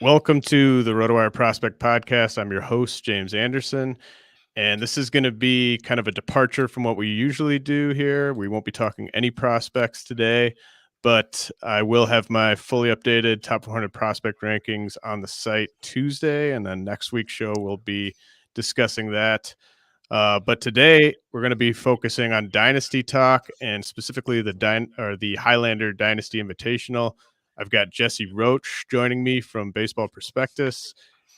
Welcome to the RotoWire Prospect Podcast. I'm your host, James Anderson, and this is going to be kind of a departure from what we usually do here. We won't be talking any prospects today, but I will have my fully updated top 100 prospect rankings on the site Tuesday, and then next week's show we'll be discussing that. But today we're going to be focusing on Dynasty talk and specifically the Highlander Dynasty Invitational. I've got Jesse Roche joining me from Baseball Prospectus,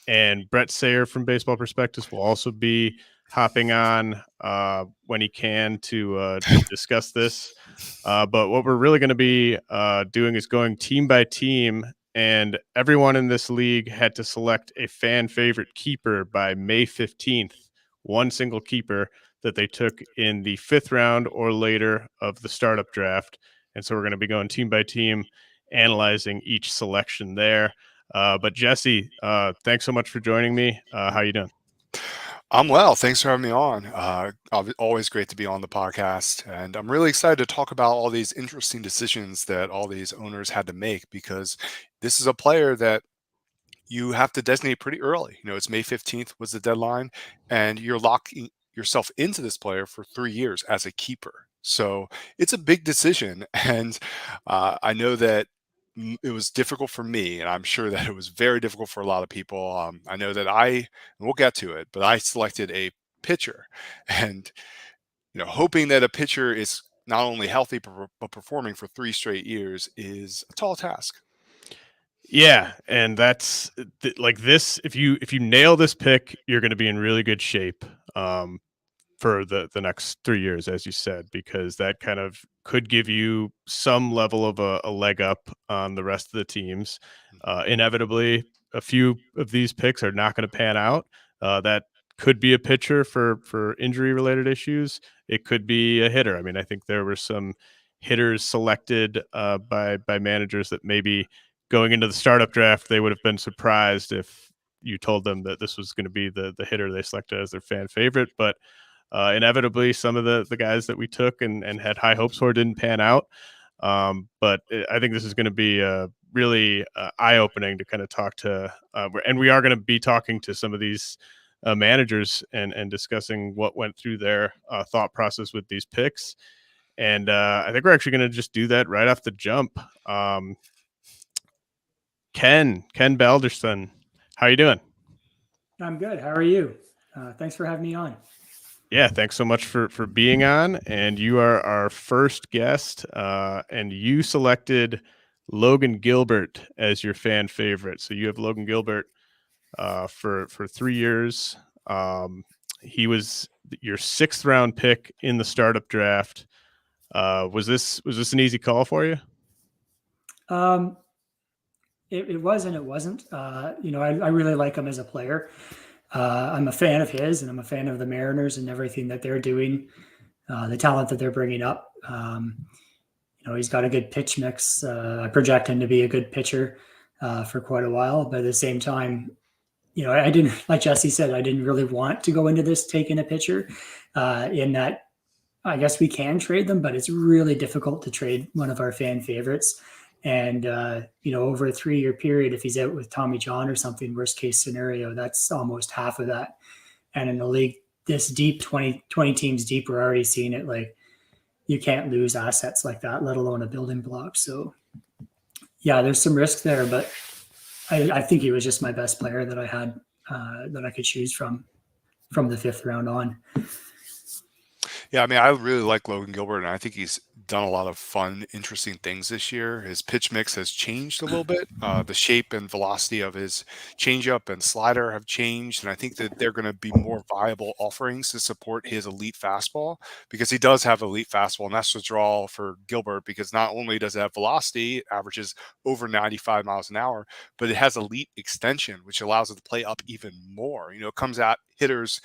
and Bret Sayre from Baseball Prospectus will also be hopping on when he can to discuss this. But what we're really going to be doing is going team by team, and everyone in this league had to select a fan favorite keeper by May 15th, one single keeper that they took in the 5th round or later of the startup draft. And so we're going to be going team by team, analyzing each selection there. But Jesse, thanks so much for joining me. How you doing? I'm well. Thanks for having me on. Always great to be on the podcast. And I'm really excited to talk about all these interesting decisions that all these owners had to make, because this is a player that you have to designate pretty early. It's May 15th was the deadline, and you're locking yourself into this player for 3 years as a keeper. So it's a big decision. And I know that it was difficult for me, and I'm sure that it was very difficult for a lot of people. I know that and we'll get to it, but I selected a pitcher, and hoping that a pitcher is not only healthy but performing for 3 straight years is a tall task. Yeah, and that's like this. If you nail this pick, you're going to be in really good shape for the next 3 years, as you said, because that kind of could give you some level of a leg up on the rest of the teams. Inevitably, a few of these picks are not going to pan out. That could be a pitcher for injury related issues. It could be a hitter. I mean, I think there were some hitters selected by managers that maybe going into the startup draft they would have been surprised if you told them that this was going to be the hitter they selected as their fan favorite. But inevitably, some of the guys that we took and had high hopes for didn't pan out. But I think this is going to be really eye-opening to kind of talk to, and we are going to be talking to some of these managers and discussing what went through their thought process with these picks. And I think we're actually going to just do that right off the jump. Ken Balderson, how are you doing? I'm good. How are you? Thanks for having me on. Yeah, thanks so much for being on. And you are our first guest, and you selected Logan Gilbert as your fan favorite. So you have Logan Gilbert for 3 years. He was your 6th round pick in the startup draft. Was this an easy call for you? It was and it wasn't. I really like him as a player. I'm a fan of his, and I'm a fan of the Mariners and everything that they're doing, the talent that they're bringing up. He's got a good pitch mix. I project him to be a good pitcher for quite a while, but at the same time, I didn't, like Jesse said, I didn't really want to go into this taking a pitcher in that I guess we can trade them, but it's really difficult to trade one of our fan favorites. And, over a 3-year period, if he's out with Tommy John or something, worst case scenario, that's almost half of that. And in the league this deep, 20 teams deep, we're already seeing it. Like, you can't lose assets like that, let alone a building block. So, yeah, there's some risk there, but I think he was just my best player that I had that I could choose from the 5th round on. Yeah, I mean, I really like Logan Gilbert, and I think he's done a lot of fun, interesting things this year. His pitch mix has changed a little bit. The shape and velocity of his changeup and slider have changed, and I think that they're going to be more viable offerings to support his elite fastball, because he does have elite fastball, and that's the draw for Gilbert, because not only does it have velocity, it averages over 95 miles an hour, but it has elite extension, which allows it to play up even more. It comes out, hitters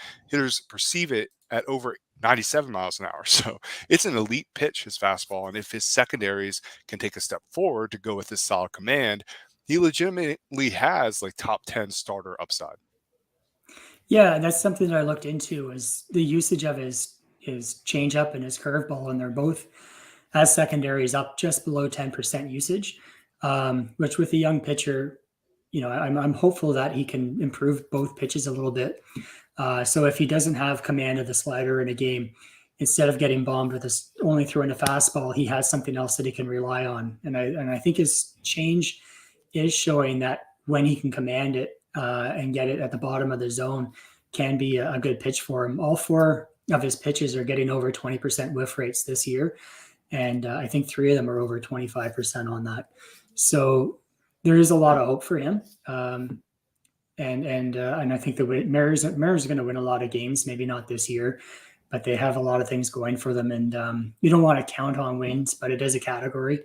perceive it at over 97 miles an hour. So it's an elite pitch, his fastball. And if his secondaries can take a step forward to go with his solid command, he legitimately has like top 10 starter upside. Yeah, that's something that I looked into, is the usage of his changeup and his curveball, and they're both as secondaries up just below 10% usage, which with a young pitcher, I'm hopeful that he can improve both pitches a little bit. So if he doesn't have command of the slider in a game, instead of getting bombed with only throwing a fastball, he has something else that he can rely on. And I think his change is showing that when he can command it and get it at the bottom of the zone, can be a good pitch for him. All 4 of his pitches are getting over 20% whiff rates this year. And I think 3 of them are over 25% on that. So there is a lot of hope for him. And I think the Mariners are going to win a lot of games, maybe not this year, but they have a lot of things going for them. And you don't want to count on wins, but it is a category.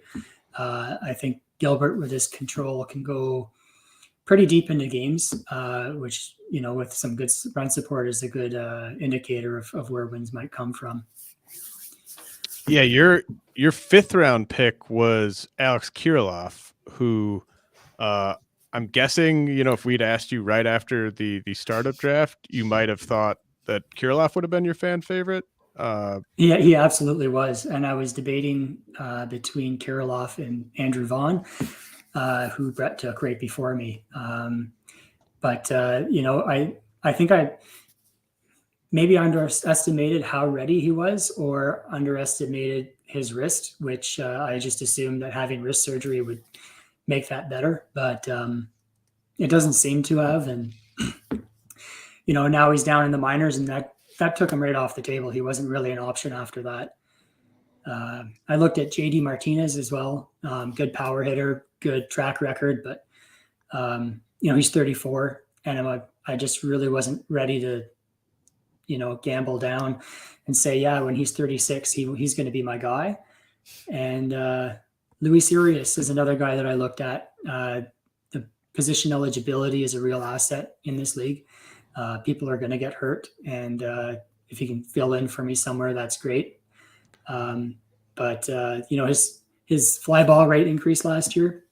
I think Gilbert with his control can go pretty deep into games, which, with some good run support is a good indicator of where wins might come from. Yeah, your 5th round pick was Alex Kirilloff, who I'm guessing, if we'd asked you right after the startup draft, you might have thought that Kirilloff would have been your fan favorite. Yeah, he absolutely was. And I was debating between Kirilloff and Andrew Vaughn, who Bret took right before me. But I think I maybe underestimated how ready he was, or underestimated his wrist, which I just assumed that having wrist surgery would make that better. But it doesn't seem to have. And, now he's down in the minors, and that took him right off the table. He wasn't really an option after that. I looked at JD Martinez as well. Good power hitter, good track record, but he's 34, and I just really wasn't ready to, gamble down and say, yeah, when he's 36, he's going to be my guy. And Luis Urias is another guy that I looked at. The position eligibility is a real asset in this league. People are going to get hurt, and if he can fill in for me somewhere, that's great. But his fly ball rate increased last year.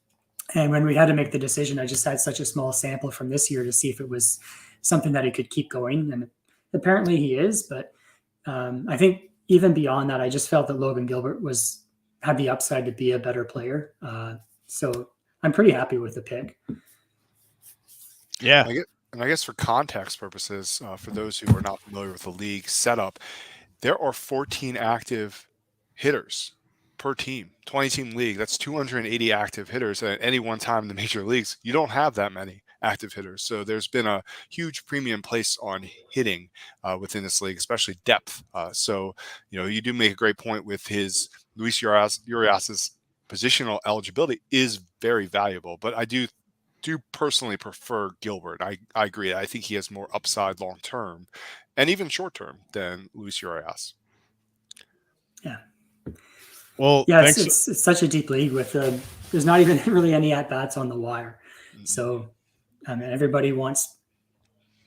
And when we had to make the decision, I just had such a small sample from this year to see if it was something that he could keep going. And apparently he is, but I think even beyond that, I just felt that Logan Gilbert had the upside to be a better player. So I'm pretty happy with the pick. Yeah. And I guess for context purposes, for those who are not familiar with the league setup, there are 14 active hitters per team, 20-team league. That's 280 active hitters. And at any one time in the major leagues, you don't have that many active hitters. So there's been a huge premium placed on hitting within this league, especially depth. So, you do make a great point with his Luis Urias's positional eligibility is very valuable. But I do personally prefer Gilbert. I agree. I think he has more upside long term and even short term than Luis Urias. Yeah. Well, yeah, it's such a deep league with there's not even really any at bats on the wire. Mm-hmm. So everybody wants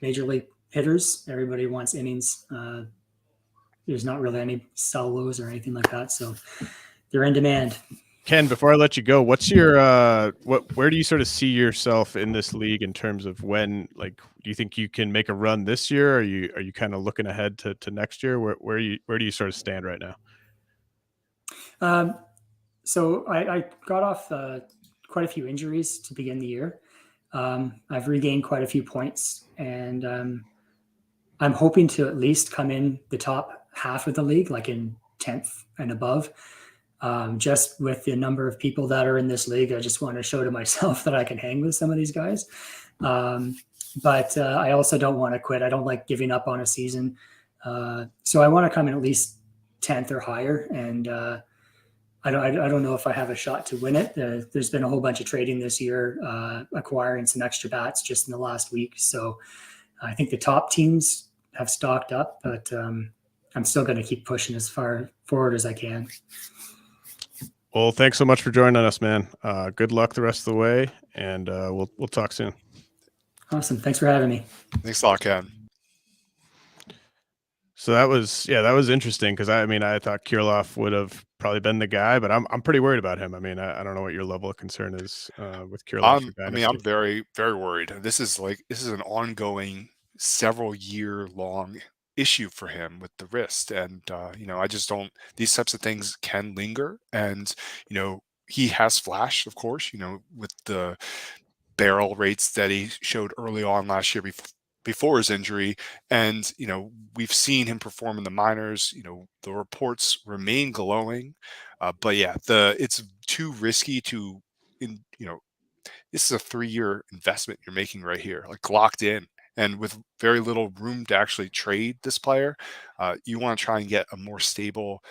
major league hitters. Everybody wants innings. There's not really any solos or anything like that. So they're in demand. Ken, before I let you go, what's your where do you sort of see yourself in this league in terms of when, do you think you can make a run this year? Are you kind of looking ahead to next year? Where do you sort of stand right now? So I got off quite a few injuries to begin the year. I've regained quite a few points, and I'm hoping to at least come in the top half of the league, like in 10th and above. Just with the number of people that are in this league, I just want to show to myself that I can hang with some of these guys. But I also don't want to quit. I don't like giving up on a season. So I want to come in at least 10th or higher. And I don't know if I have a shot to win it. There's been a whole bunch of trading this year, acquiring some extra bats just in the last week. So I think the top teams have stocked up, but I'm still going to keep pushing as far forward as I can. Well, thanks so much for joining us, man. Good luck the rest of the way, and we'll talk soon. Awesome. Thanks for having me. Thanks a lot, Ken. So that was interesting because I thought Kirilloff would have probably been the guy, but I'm pretty worried about him. I don't know what your level of concern is with Kirilloff. I'm very, very worried. This is an ongoing, several year long issue for him with the wrist, and I just don't. These types of things can linger, and he has flashed, of course, with the barrel rates that he showed early on last year before his injury. And, we've seen him perform in the minors. The reports remain glowing. But yeah, it's too risky this is a 3-year investment you're making right here, like locked in. And with very little room to actually trade this player, you want to try and get a more stable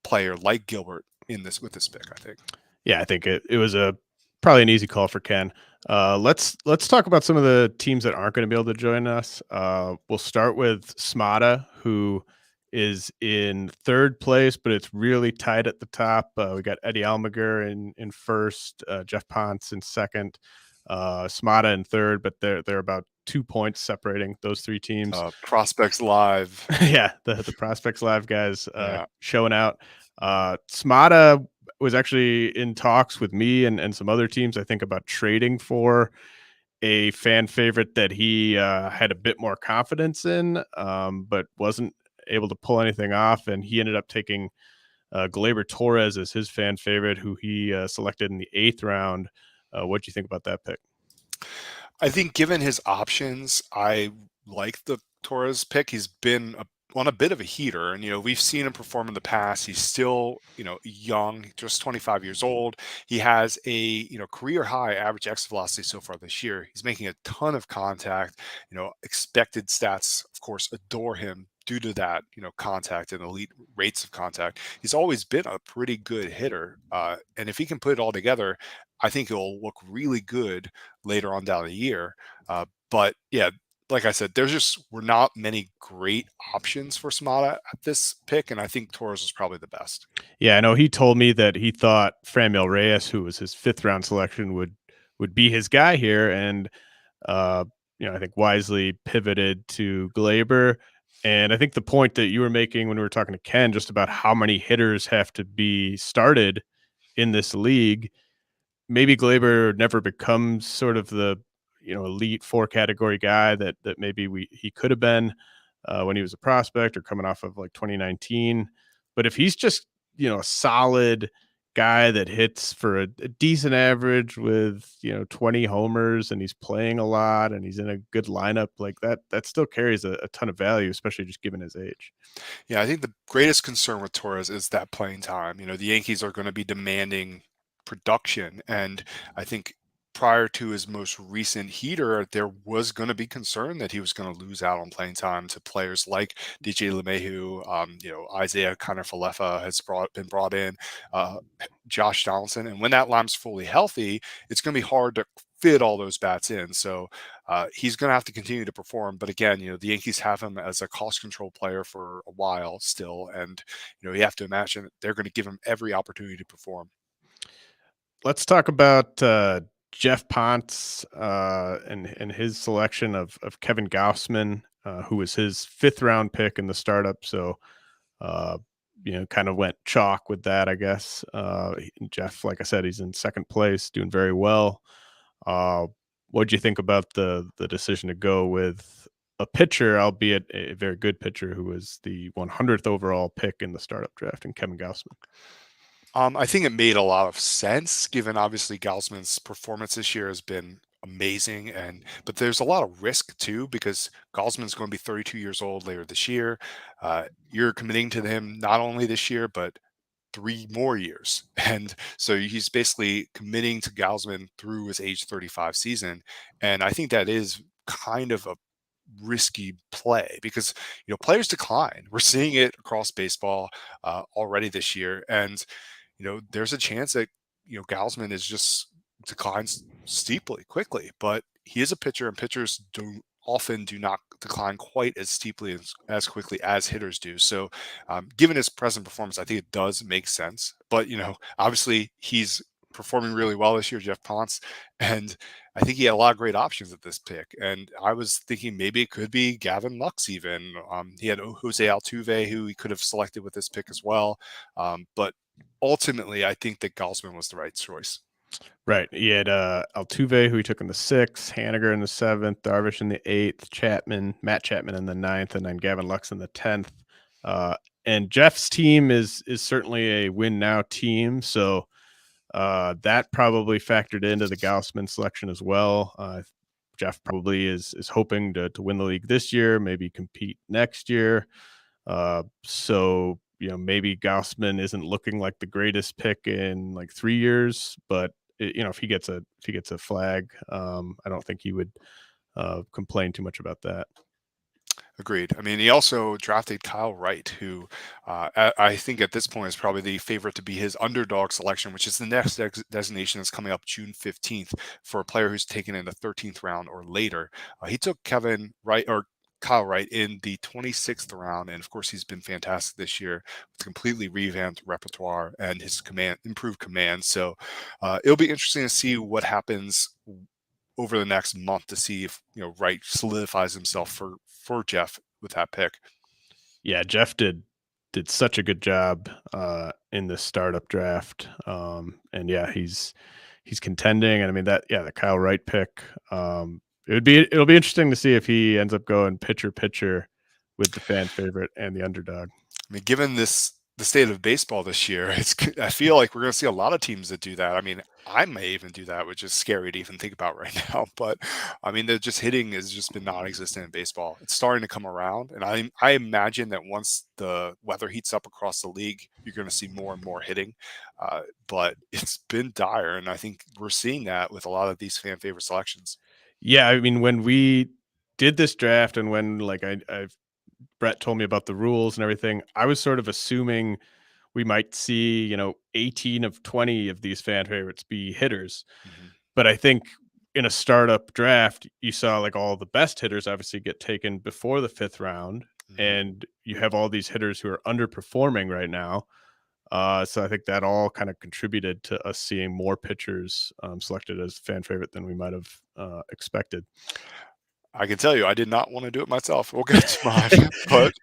player like Gilbert with this pick, I think. Yeah, I think it was probably an easy call for Ken. Let's talk about some of the teams that aren't going to be able to join us. We'll start with Smada, who is in third place, but it's really tight at the top. We got Eddie Almaguer in first, Jeff Ponce in second, Smada in third, but they're about 2 points separating those three teams. Prospects Live. Yeah, the Prospects Live guys showing out. Smada was actually in talks with me and some other teams, I think, about trading for a fan favorite that he had a bit more confidence in, but wasn't able to pull anything off. And he ended up taking Gleyber Torres as his fan favorite, who he selected in the 8th round. What do you think about that pick? I think given his options, I like the Torres pick. He's been on a bit of a heater, and we've seen him perform in the past. He's still young, just 25 years old. He has a career high average exit velocity so far this year. He's making a ton of contact. Expected stats, of course, adore him due to that contact and elite rates of contact. He's always been a pretty good hitter, and if he can put it all together, I think he'll look really good later on down the year. But yeah, like I said, were not many great options for Smada at this pick, and I think Torres was probably the best. Yeah, I know he told me that he thought Franmil Reyes, who was his 5th round selection, would be his guy here, and I think wisely pivoted to Gleyber. And I think the point that you were making when we were talking to Ken just about how many hitters have to be started in this league, maybe Gleyber never becomes sort of the elite 4 category guy that maybe he could have been when he was a prospect or coming off of like 2019. But if he's just a solid guy that hits for a decent average with 20 homers, and he's playing a lot and he's in a good lineup, like that still carries a ton of value, especially just given his age. Yeah, I think the greatest concern with Torres is that playing time. The Yankees are going to be demanding production, and I think prior to his most recent heater, there was going to be concern that he was going to lose out on playing time to players like DJ LeMahieu. Isaiah Kiner-Falefa has been brought in, Josh Donaldson, and when that line's fully healthy, it's going to be hard to fit all those bats in. So he's going to have to continue to perform. But again, the Yankees have him as a cost control player for a while still, and you have to imagine that they're going to give him every opportunity to perform. Let's talk about Jeff Ponce and his selection of Kevin Gausman, who was his 5th round pick in the startup. So, kind of went chalk with that, I guess. Jeff, like I said, he's in 2nd place, doing very well. What do you think about the decision to go with a pitcher, albeit a very good pitcher, who was the 100th overall pick in the startup draft, and Kevin Gausman? I think it made a lot of sense, given obviously Gausman's performance this year has been amazing, but there's a lot of risk too, because Gausman's going to be 32 years old later this year. You're committing to him not only this year, but 3 more years. And so he's basically committing to Gausman through his age 35 season. And I think that is kind of a risky play because, players decline. We're seeing it across baseball already this year. And, there's a chance that, Gausman is just declines steeply, quickly, but he is a pitcher, and pitchers often do not decline quite as steeply as quickly as hitters do. So given his present performance, I think it does make sense. But, obviously he's performing really well this year, Jeff Ponce, and I think he had a lot of great options at this pick. And I was thinking maybe it could be Gavin Lux even. He had Jose Altuve, who he could have selected with this pick as well. But ultimately, I think that Gausman was the right choice. Right. He had Altuve, who he took in the 6th, Haniger in the 7th, Darvish in the 8th, Matt Chapman in the 9th, and then Gavin Lux in the 10th. And Jeff's team is certainly a win now team. So That probably factored into the Gaussman selection as well. Jeff probably is hoping to win the league this year, maybe compete next year. So maybe Gaussman isn't looking like the greatest pick in like 3 years, but if he gets a flag, I don't think he would complain too much about that. Agreed. I mean, he also drafted Kyle Wright, who I think at this point is probably the favorite to be his underdog selection, which is the next designation that's coming up June 15th for a player who's taken in the 13th round or later. He took Kyle Wright in the 26th round, and of course he's been fantastic this year with completely revamped repertoire and his improved command. So it'll be interesting to see what happens over the next month to see if Wright solidifies himself for Jeff with that pick. Yeah, Jeff did such a good job in the startup draft, and yeah, he's contending. And I mean the Kyle Wright pick. It'll be interesting to see if he ends up going pitcher with the fan favorite and the underdog. I mean, given the state of baseball this year, I feel like we're going to see a lot of teams that do that. I mean, I may even do that, which is scary to even think about right now. But I mean, they're just hitting has just been non-existent in baseball. It's starting to come around, and I imagine that once the weather heats up across the league, you're going to see more and more hitting. But it's been dire, and I think we're seeing that with a lot of these fan favorite selections. Yeah, I mean, when we did this draft, and when Bret told me about the rules and everything, I was sort of assuming we might see, 18 of 20 of these fan favorites be hitters. Mm-hmm. But I think in a startup draft, you saw like all the best hitters obviously get taken before the 5th round. Mm-hmm. And you have all these hitters who are underperforming right now. So I think that all kind of contributed to us seeing more pitchers selected as fan favorite than we might have expected. I can tell you, I did not want to do it myself. We'll get to mine, but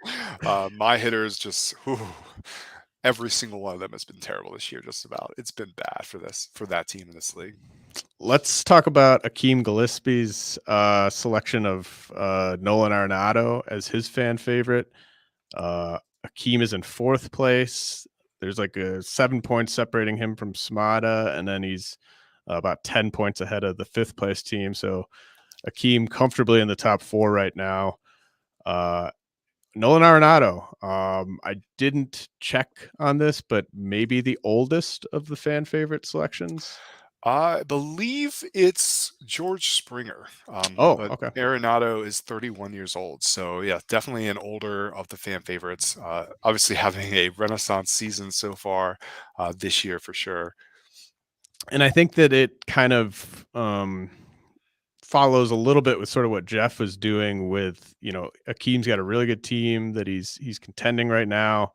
my hitters just every single one of them has been terrible this year. Just about, it's been bad for that team in this league. Let's talk about Akeem Gillespie's selection of Nolan Arenado as his fan favorite. Akeem is in 4th place. There's like a 7 points separating him from Smada, and then he's about 10 points ahead of the 5th place team. So Akeem comfortably in the top 4 right now. Nolan Arenado, I didn't check on this, but maybe the oldest of the fan favorite selections. I believe it's George Springer. Okay. Arenado is 31 years old. So, yeah, definitely an older of the fan favorites. Obviously having a renaissance season so far this year for sure. And I think that it kind of follows a little bit with sort of what Jeff was doing with, Akeem's got a really good team that he's contending right now.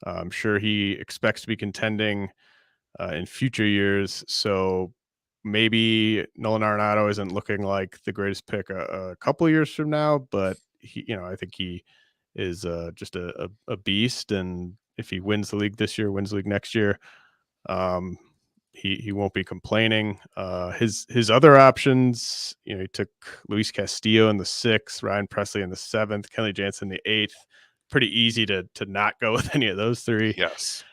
I'm sure he expects to be contending in future years. So maybe Nolan Arenado isn't looking like the greatest pick a couple years from now, but I think he is just a beast. And if he wins the league this year, wins the league next year, he won't be complaining. His other options, he took Luis Castillo in the 6th, Ryan Presley in the 7th, Kenley Jansen in the 8th. Pretty easy to not go with any of those 3. Yes.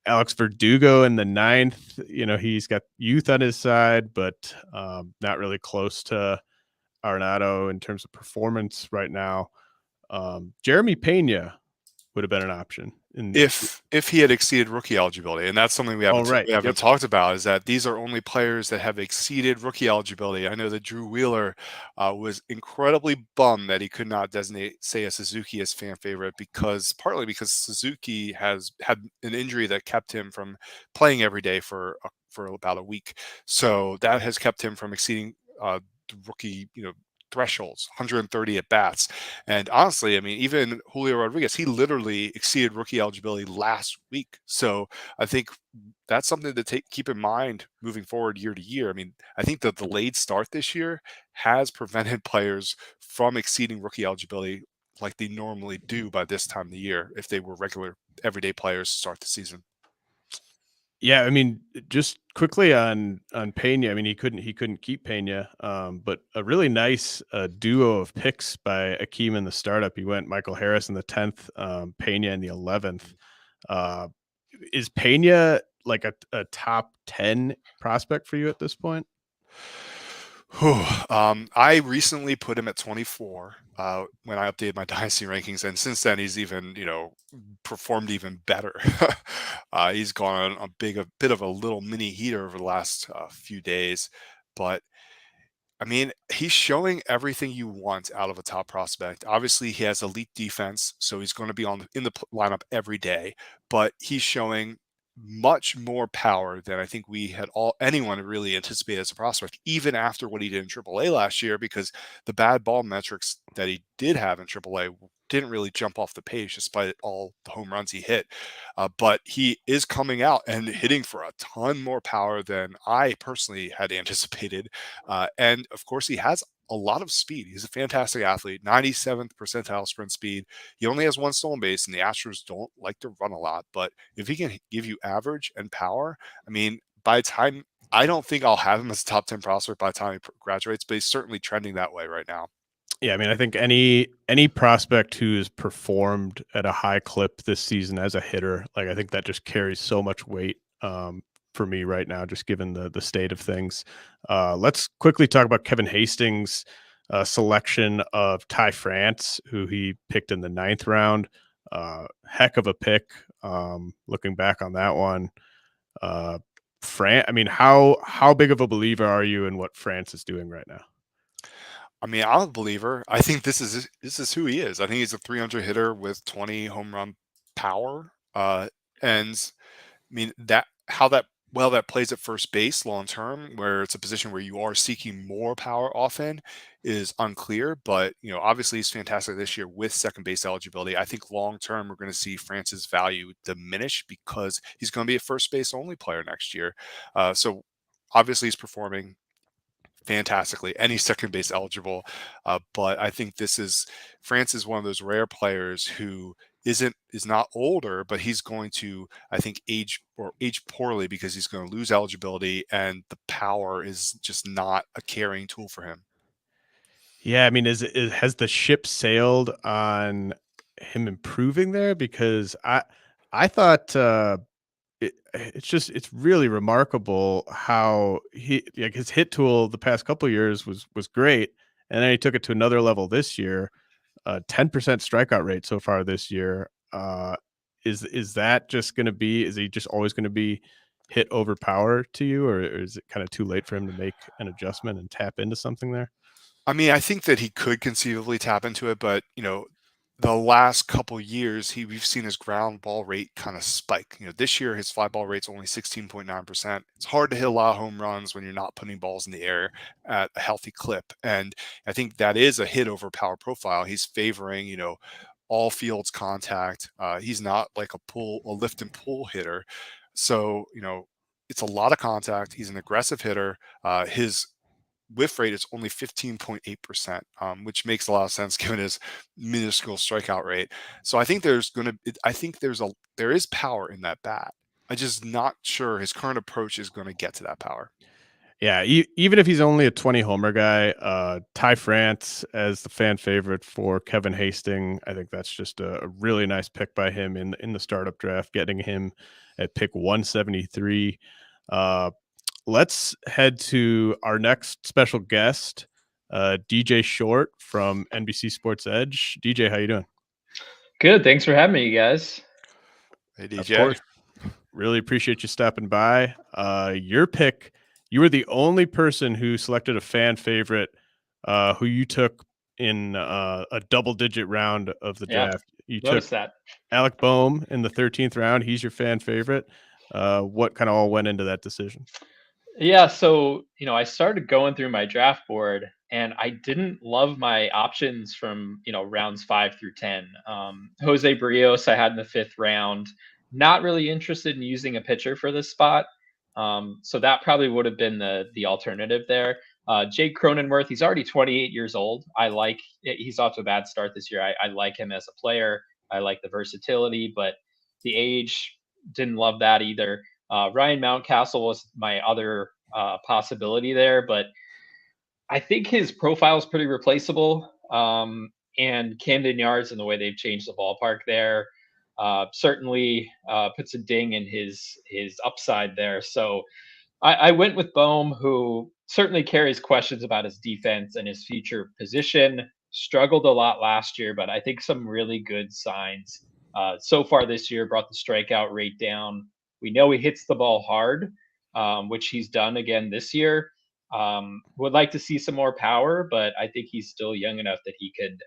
Alex Verdugo in the 9th. He's got youth on his side, but not really close to Arenado in terms of performance right now. Jeremy Pena would have been an option if he had exceeded rookie eligibility, and that's something we haven't talked about, is that these are only players that have exceeded rookie eligibility. I know that Drew Wheeler was incredibly bummed that he could not designate Seiya Suzuki as fan favorite partly because Suzuki has had an injury that kept him from playing every day for about a week, so that has kept him from exceeding the rookie thresholds, 130 at bats. And honestly, I mean, even Julio Rodriguez, he literally exceeded rookie eligibility last week. So I think that's something to keep in mind moving forward year to year. I mean, I think the delayed start this year has prevented players from exceeding rookie eligibility like they normally do by this time of the year if they were regular everyday players to start the season. Yeah, I mean, just quickly on Pena. I mean, he couldn't keep Pena, but a really nice duo of picks by Akeem in the startup. He went Michael Harris in the 10th, Pena in the 11th. Is Pena like a top 10 prospect for you at this point? I recently put him at 24 when I updated my dynasty rankings, and since then he's even performed even better. He's gone on a bit of a little mini heater over the last few days, but I mean, he's showing everything you want out of a top prospect. Obviously, he has elite defense, so he's going to be in the lineup every day. But he's showing much more power than I think we had anyone really anticipated as a prospect, even after what he did in AAA last year, because the bad ball metrics that he did have in AAA didn't really jump off the page despite all the home runs he hit. But he is coming out and hitting for a ton more power than I personally had anticipated. And of course, he has a lot of speed. He's a fantastic athlete, 97th percentile sprint speed. He only has one stolen base, and the Astros don't like to run a lot. But if he can give you average and power, I mean, by the time I don't think I'll have him as a top 10 prospect by the time he graduates, but he's certainly trending that way right now. Yeah, I mean, I think any prospect who's performed at a high clip this season as a hitter, like I think that just carries so much weight for me right now, just given the state of things. Let's quickly talk about Kevin Hastings' selection of Ty France, who he picked in the 9th round. Heck of a pick. Looking back on that one, I mean, how big of a believer are you in what France is doing right now? I mean, I'm a believer. I think this is who he is. I think he's a 300 hitter with 20 home run power. And I mean that plays at first base long term, where it's a position where you are seeking more power often, is unclear. But obviously he's fantastic this year with second base eligibility. I think long term we're going to see France's value diminish because he's going to be a first base only player next year. So obviously he's performing fantastically, any second base eligible. But I think France is one of those rare players who is not older, but he's going to, I think, age poorly because he's going to lose eligibility, and the power is just not a carrying tool for him. Yeah, I mean, has the ship sailed on him improving there? Because I thought it's really remarkable how his hit tool the past couple of years was great, and then he took it to another level this year. 10% strikeout rate so far this year. Is that just going to be? Is he just always going to be hit over power to you, or is it kind of too late for him to make an adjustment and tap into something there? I mean, I think that he could conceivably tap into it, but the last couple years, we've seen his ground ball rate kind of spike. This year his fly ball rate's only 16.9%. It's hard to hit a lot of home runs when you're not putting balls in the air at a healthy clip, and I think that is a hit over power profile. He's favoring all fields contact. He's not like a lift and pull hitter, so it's a lot of contact. He's an aggressive hitter. His whiff rate is only 15.8%, which makes a lot of sense given his minuscule strikeout rate. So I think there is power in that bat. I'm just not sure his current approach is going to get to that power. Yeah, even if he's only a 20 homer guy, Ty France as the fan favorite for Kevin Hastings, I think that's just a really nice pick by him in the startup draft, getting him at pick 173. Let's head to our next special guest, DJ Short from NBC Sports Edge. DJ, how you doing? Good. Thanks for having me, you guys. Hey, DJ. Of course. Really appreciate you stopping by. Your pick, you were the only person who selected a fan favorite who you took in a double-digit round of the draft. You noticed took that. Alec Bohm in the 13th round. He's your fan favorite. What kind of all went into that decision? Yeah, so I started going through my draft board, and I didn't love my options from rounds 5 through 10. Jose Barrios I had in the 5th round. Not really interested in using a pitcher for this spot, so that probably would have been the alternative there. Jake Cronenworth, he's already 28 years old. He's off to a bad start this year. I like him as a player. I like the versatility, but the age, didn't love that either. Ryan Mountcastle was my other possibility there, but I think his profile is pretty replaceable. And Camden Yards and the way they've changed the ballpark there, certainly puts a ding in his upside there. So I went with Bohm, who certainly carries questions about his defense and his future position. Struggled a lot last year, but I think some really good signs so far this year. Brought the strikeout rate down. We know he hits the ball hard, which he's done again this year. Would like to see some more power, but I think he's still young enough that he could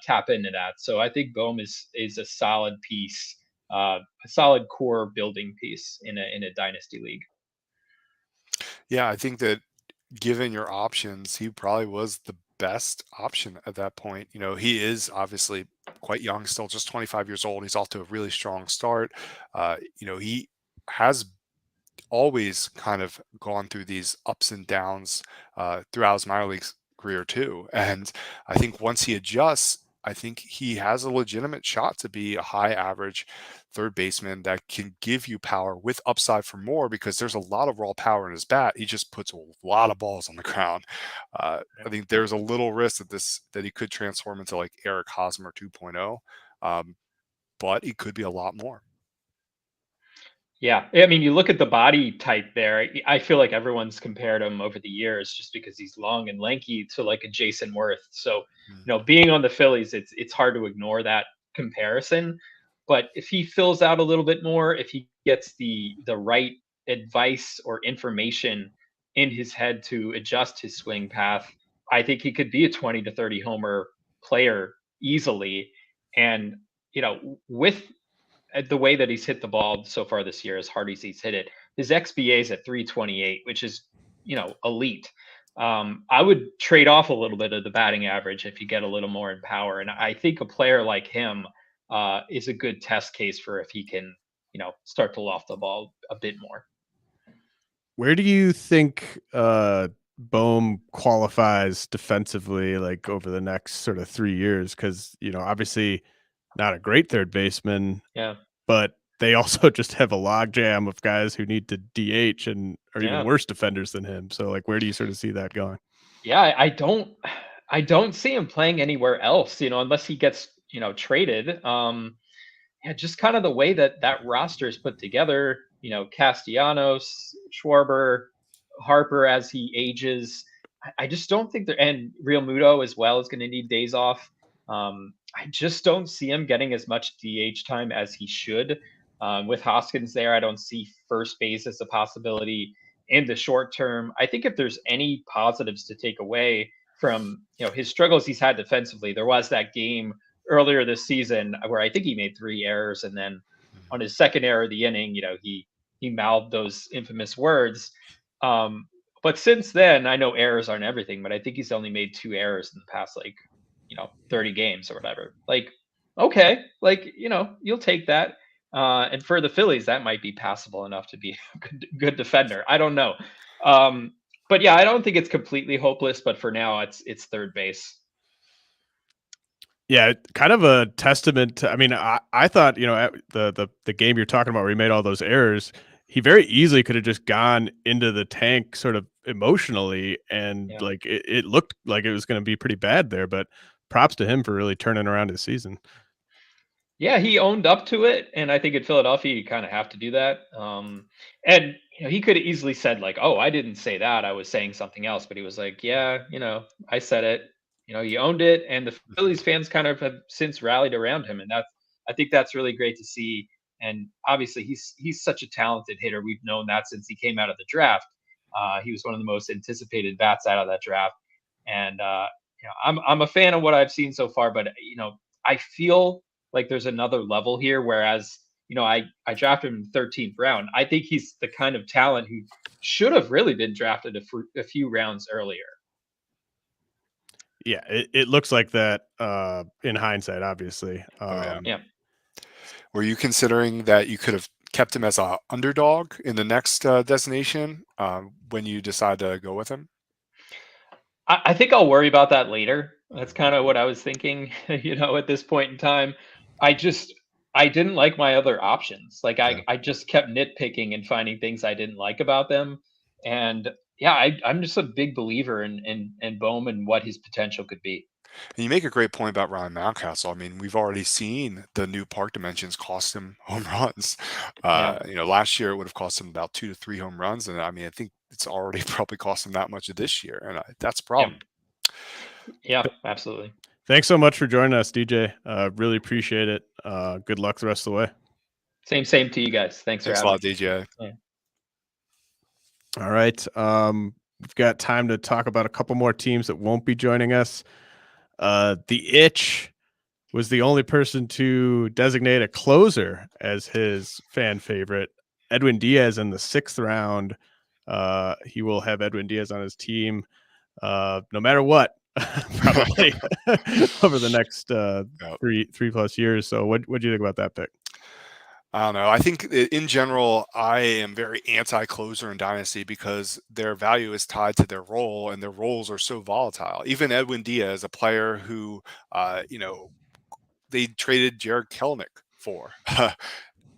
tap into that. So I think Bohm is a solid piece, a solid core building piece in a dynasty league. Yeah, I think that given your options, he probably was the best option at that point. He is obviously quite young, still just 25 years old. He's off to a really strong start. He has always kind of gone through these ups and downs throughout his minor league career too. And I think once he adjusts, I think he has a legitimate shot to be a high average third baseman that can give you power with upside for more, because there's a lot of raw power in his bat. He just puts a lot of balls on the ground. I think there's a little risk that he could transform into like Eric Hosmer 2.0, but he could be a lot more. Yeah, I mean, you look at the body type there. I feel like everyone's compared him over the years just because he's long and lanky to like a Jason Worth. So, being on the Phillies, it's hard to ignore that comparison. But if he fills out a little bit more, if he gets the right advice or information in his head to adjust his swing path, I think he could be a 20 to 30 homer player easily. And with the way that he's hit the ball so far this year, as hard as he's hit it, his XBA is at 328, which is, elite. I would trade off a little bit of the batting average if you get a little more in power. And I think a player like him is a good test case for if he can, start to loft the ball a bit more. Where do you think Bohm qualifies defensively, like over the next sort of 3 years? Because, obviously not a great third baseman, Yeah. but they also just have a logjam of guys who need to DH and are even worse defenders than him. So, like, where do you sort of see that going? Yeah, I don't see him playing anywhere else, unless he gets, traded. Yeah, just kind of the way that roster is put together, Castellanos, Schwarber, Harper as he ages. I just don't think and Real Muto as well is going to need days off. I just don't see him getting as much DH time as he should. With Hoskins there, I don't see first base as a possibility in the short term. I think if there's any positives to take away from his struggles he's had defensively, there was that game earlier this season where I think he made 3 errors, and then on his second error of the inning, he mouthed those infamous words. But since then, I know errors aren't everything, but I think he's only made 2 errors in the past 30 games or whatever. Like, okay, you'll take that. And for the Phillies, that might be passable enough to be a good defender. I don't know. But yeah, I don't think it's completely hopeless, but for now it's third base. Yeah, kind of a testament to, I mean, I thought, the game you're talking about where he made all those errors, he very easily could have just gone into the tank sort of emotionally, and like it looked like it was going to be pretty bad there, but props to him for really turning around his season. Yeah, he owned up to it, and I think in Philadelphia you kind of have to do that. And he could have easily said like, "Oh, I didn't say that. I was saying something else." But he was like, "Yeah, I said it." He owned it, and the Phillies fans kind of have since rallied around him, and I think that's really great to see. And obviously, he's such a talented hitter. We've known that since he came out of the draft. He was one of the most anticipated bats out of that draft, and I'm a fan of what I've seen so far. But I feel like there's another level here. Whereas, I drafted him in the 13th round. I think he's the kind of talent who should have really been drafted a few rounds earlier. Yeah, it looks like that in hindsight, obviously. Yeah. Were you considering that you could have kept him as a underdog in the next destination when you decide to go with him? I think I'll worry about that later. That's kind of what I was thinking, at this point in time. I didn't like my other options. Like I just kept nitpicking and finding things I didn't like about them. And yeah, I'm just a big believer in Bohm and what his potential could be. And you make a great point about Ryan Mountcastle. I mean, we've already seen the new park dimensions cost him home runs. Yeah. Last year it would have cost him about 2 to 3 home runs, and I mean, I think it's already probably cost him that much this year, and that's a Yeah. problem. Yeah, absolutely. Thanks so much for joining us, DJ. Really appreciate it. Good luck the rest of the way. Same to you guys. Thanks for Thanks a having lot, me. DJ. Yeah. All right. We've got time to talk about a couple more teams that won't be joining us. The Itch was the only person to designate a closer as his fan favorite. Edwin Diaz in the 6th round. He will have Edwin Diaz on his team no matter what, probably over the next three plus years. So what do you think about that pick? I don't know. I think in general, I am very anti-closer in Dynasty because their value is tied to their role, and their roles are so volatile. Even Edwin Diaz, a player who, they traded Jared Kelenic for.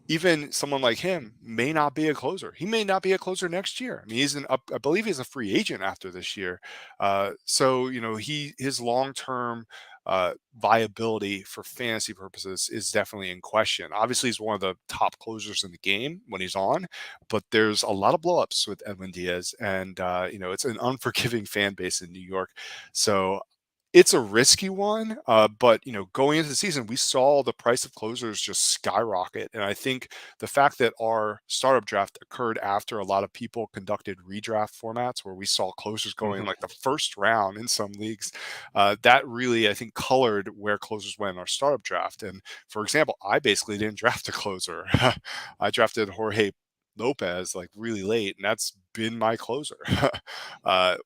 Even someone like him may not be a closer. He may not be a closer next year. I mean, I believe he's a free agent after this year. So his long-term viability for fantasy purposes is definitely in question. Obviously, he's one of the top closers in the game when he's on, but there's a lot of blowups with Edwin Diaz, and it's an unforgiving fan base in New York. So it's a risky one, but going into the season, we saw the price of closers just skyrocket, and I think the fact that our startup draft occurred after a lot of people conducted redraft formats, where we saw closers going in like the first round in some leagues, that really, I think, colored where closers went in our startup draft. And for example, I basically didn't draft a closer. I drafted Jorge Lopez like really late, and that's been my closer,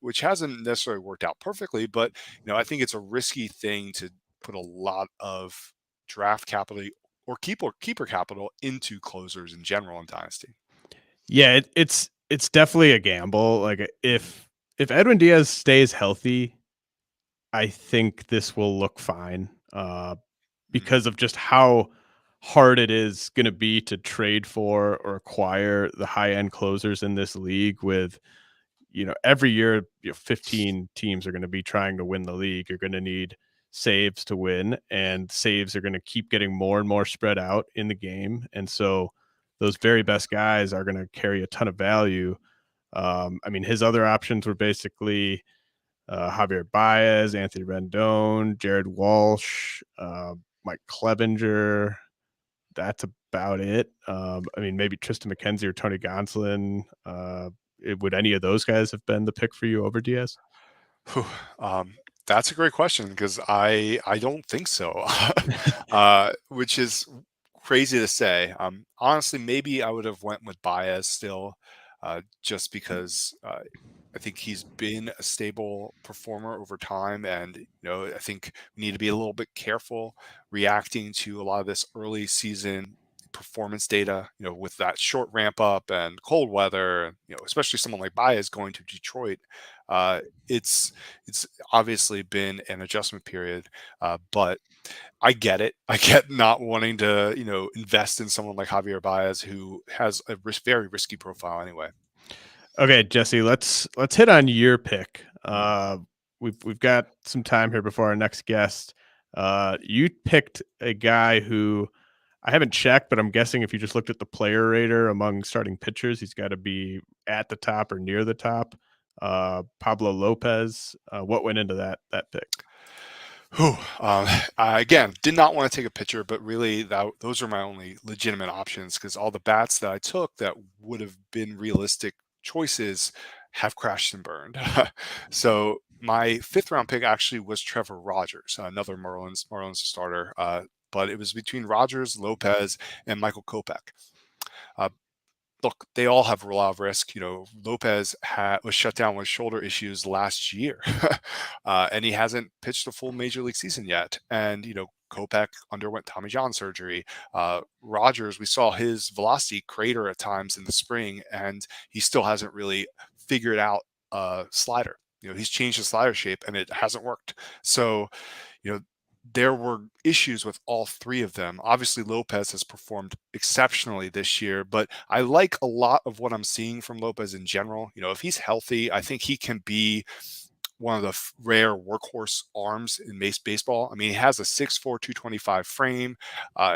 which hasn't necessarily worked out perfectly. But I think it's a risky thing to put a lot of draft capital or keeper capital into closers in general in Dynasty. Yeah, it's definitely a gamble. Like if Edwin Diaz stays healthy, I think this will look fine because of just how hard it is going to be to trade for or acquire the high end closers in this league. With every year 15 teams are going to be trying to win the league. You're going to need saves to win, and saves are going to keep getting more and more spread out in the game, and so those very best guys are going to carry a ton of value. I mean, his other options were basically Javier Baez, Anthony Rendon, Jared Walsh, Mike Clevenger. That's about it. I mean, maybe Tristan McKenzie or Tony Gonsolin. Would any of those guys have been the pick for you over Diaz? That's a great question, because I don't think so, which is crazy to say. Honestly, maybe I would have went with Baez still, just because I think he's been a stable performer over time, and I think we need to be a little bit careful reacting to a lot of this early season performance data, with that short ramp up and cold weather, especially someone like Baez going to Detroit. It's obviously been an adjustment period, but I get it. I get not wanting to, invest in someone like Javier Baez, who has a very risky profile anyway. Okay, Jesse, let's hit on your pick. We've got some time here before our next guest. You picked a guy who I haven't checked, but I'm guessing if you just looked at the player rater among starting pitchers, he's got to be at the top or near the top. Pablo Lopez. What went into that pick? I, again, did not want to take a pitcher, but really those are my only legitimate options, because all the bats that I took that would have been realistic choices have crashed and burned. So my 5th round pick actually was Trevor Rogers, another Marlins starter, but it was between Rogers, Lopez, and Michael Kopech. Look, they all have a lot of risk. Lopez was shut down with shoulder issues last year, and he hasn't pitched a full major league season yet. And Kopech underwent Tommy John surgery. Rogers, we saw his velocity crater at times in the spring, and he still hasn't really figured out a slider. He's changed the slider shape, and it hasn't worked. So, there were issues with all 3 of them. Obviously, Lopez has performed exceptionally this year, but I like a lot of what I'm seeing from Lopez in general. If he's healthy, I think he can be one of the rare workhorse arms in baseball. I mean, he has a 6'4", 225 frame.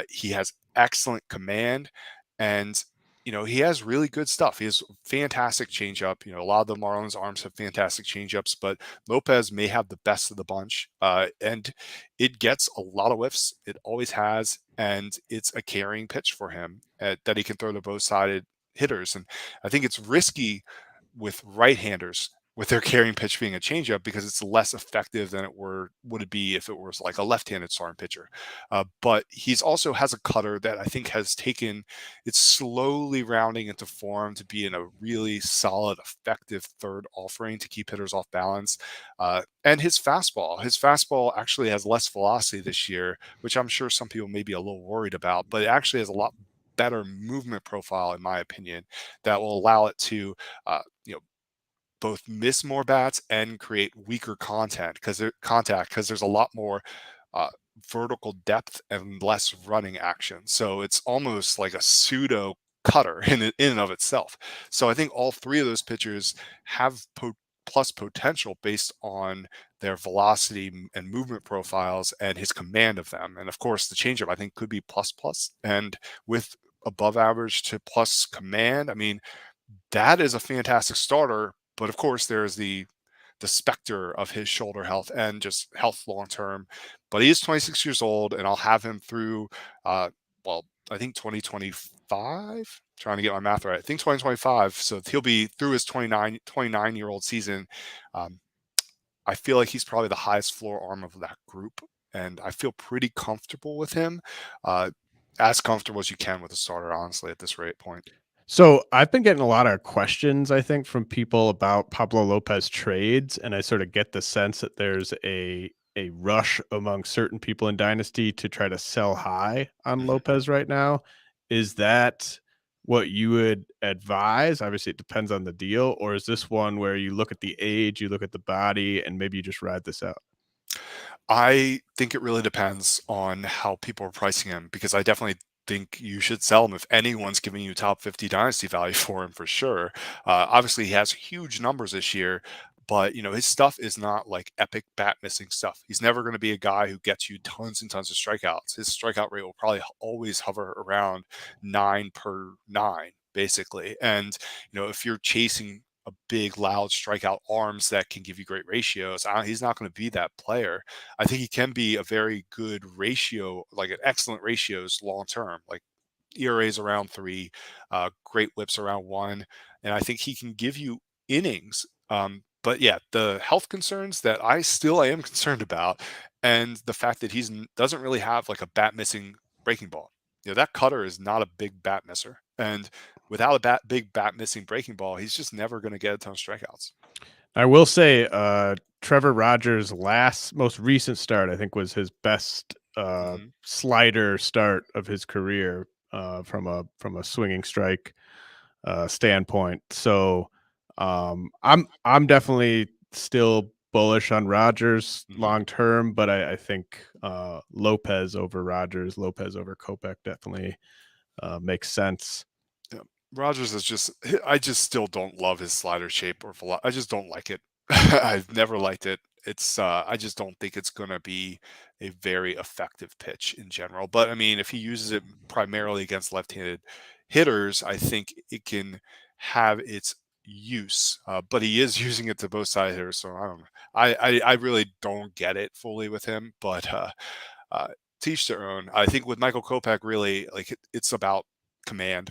He has excellent command, and he has really good stuff. He has fantastic changeup. A lot of the Marlins arms have fantastic changeups, but Lopez may have the best of the bunch. And it gets a lot of whiffs. It always has, and it's a carrying pitch for him that he can throw to both-sided hitters. And I think it's risky with right-handers with their carrying pitch being a changeup because it's less effective than would it be if it was like a left-handed starting pitcher. But he's also has a cutter that I think it's slowly rounding into form to be in a really solid, effective third offering to keep hitters off balance. And his fastball actually has less velocity this year, which I'm sure some people may be a little worried about, but it actually has a lot better movement profile, in my opinion, that will allow it to, both miss more bats and create weaker contact because there's a lot more vertical depth and less running action. So it's almost like a pseudo cutter in and of itself. So I think all three of those pitchers have plus potential based on their velocity and movement profiles and his command of them. And of course, the changeup I think could be plus. And with above average to plus command, I mean, that is a fantastic starter. But of course, there's the specter of his shoulder health and just health long term. But he is 26 years old, and I'll have him through, I think 2025. Trying to get my math right. I think 2025. So he'll be through his 29-year-old season. I feel like he's probably the highest floor arm of that group, and I feel pretty comfortable with him. As comfortable as you can with a starter, honestly, at this rate point. So I've been getting a lot of questions, I think, from people about Pablo Lopez trades, and I sort of get the sense that there's a rush among certain people in Dynasty to try to sell high on Lopez right now. Is that what you would advise? Obviously, it depends on the deal, or is this one where you look at the age, you look at the body, and maybe you just ride this out? I think it really depends on how people are pricing him, because I definitely think you should sell him if anyone's giving you top 50 dynasty value for him, for sure. Obviously, he has huge numbers this year, but his stuff is not like epic bat missing stuff. He's never going to be a guy who gets you tons and tons of strikeouts. His strikeout rate will probably always hover around 9 per 9, basically. And if you're chasing a big, loud strikeout arms that can give you great ratios, he's not going to be that player. I think he can be a very good ratio, like an excellent ratios long term, like ERAs around 3, great whips around 1, and I think he can give you innings. But yeah, the health concerns that I still am concerned about, and the fact that he doesn't really have like a bat missing breaking ball. That cutter is not a big bat misser, and without a big bat missing breaking ball, he's just never going to get a ton of strikeouts. I will say, Trevor Rogers' most recent start, I think, was his best slider start of his career from a swinging strike standpoint. So I'm definitely still bullish on Rogers long term, but I think Lopez over Rogers, Lopez over Kopech definitely makes sense. Rogers is I just still don't love his slider shape or velocity. I just don't like it. I've never liked it. I just don't think it's going to be a very effective pitch in general. But I mean, if he uses it primarily against left-handed hitters, I think it can have its use. But he is using it to both side hitters, so I don't know. I really don't get it fully with him, but to each their own. I think with Michael Kopech, really, like it's about command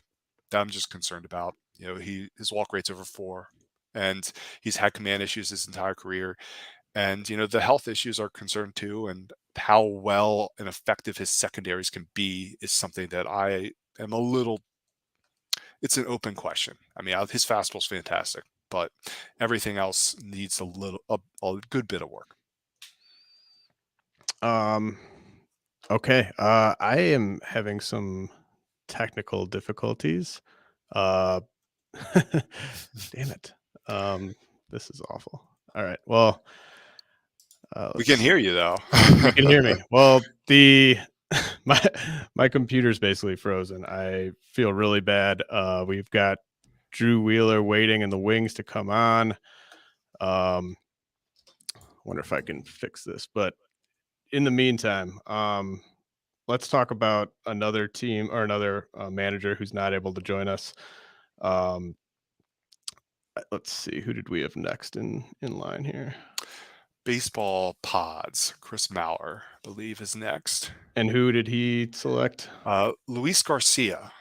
that I'm just concerned about. His walk rate's over 4, and he's had command issues his entire career. And the health issues are concerned too, and how well and effective his secondaries can be is something that I am it's an open question. I mean, his fastball's fantastic, but everything else needs a good bit of work. Okay. I am having some technical difficulties. Damn it. This is awful. All right. Well, we can hear you though. You can hear me. Well, my computer's basically frozen. I feel really bad. We've got Drew Wheeler waiting in the wings to come on. wonder if I can fix this. But in the meantime, let's talk about another team or another manager who's not able to join us. Let's see, who did we have next in line here? Baseball Pods, Chris Mallor, I believe, is next. And who did he select? Luis Garcia.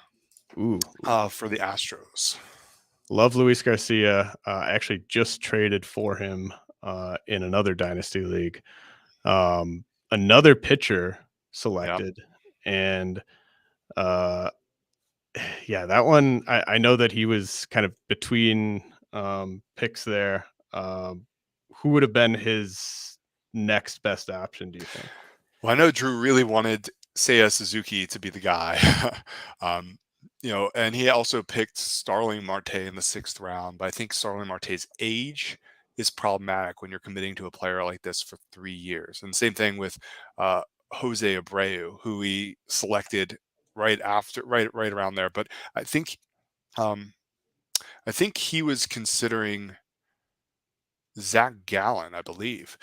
Ooh, for the Astros. love Luis Garcia. I actually just traded for him in another dynasty league. Another pitcher selected, and yeah, that one I know that he was kind of between picks there. Who would have been his next best option, do you think? Well, I know Drew really wanted Seiya Suzuki to be the guy. And he also picked Starling Marte in the 6th round, but I think Starling Marte's age is problematic when you're committing to a player like this for 3 years. And same thing with Jose Abreu, who he selected right around there. But I think he was considering Zach Gallen, I believe.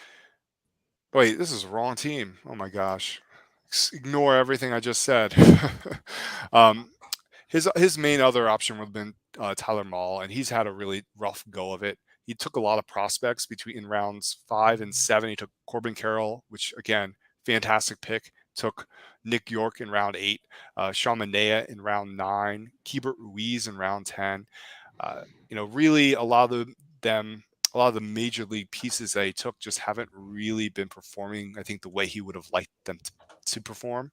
Wait, this is the wrong team. Oh my gosh. Ignore everything I just said. His main other option would have been Tyler Mahle, and he's had a really rough go of it. He took a lot of prospects in rounds 5 and 7. He took Corbin Carroll, which again, fantastic pick. Took Nick York in round 8, Sean Manaea in round 9, Gilbert Ruiz in round 10. Really a lot of the major league pieces that he took just haven't really been performing, I think, the way he would have liked them to perform.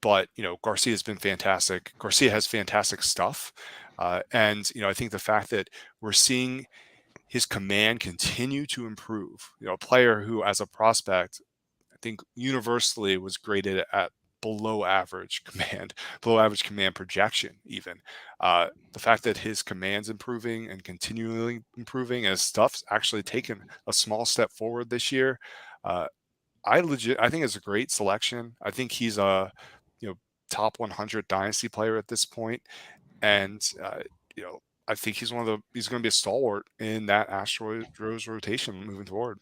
But Garcia has been fantastic. Garcia has fantastic stuff. And I think the fact that we're seeing his command continue to improve, a player who as a prospect, I think universally was graded at below average command projection even. The fact that his command's improving and continually improving, and his stuff's actually taken a small step forward this year. I think it's a great selection. I think he's a top 100 dynasty player at this point, and I think he's going to be a stalwart in that Astros rotation moving forward.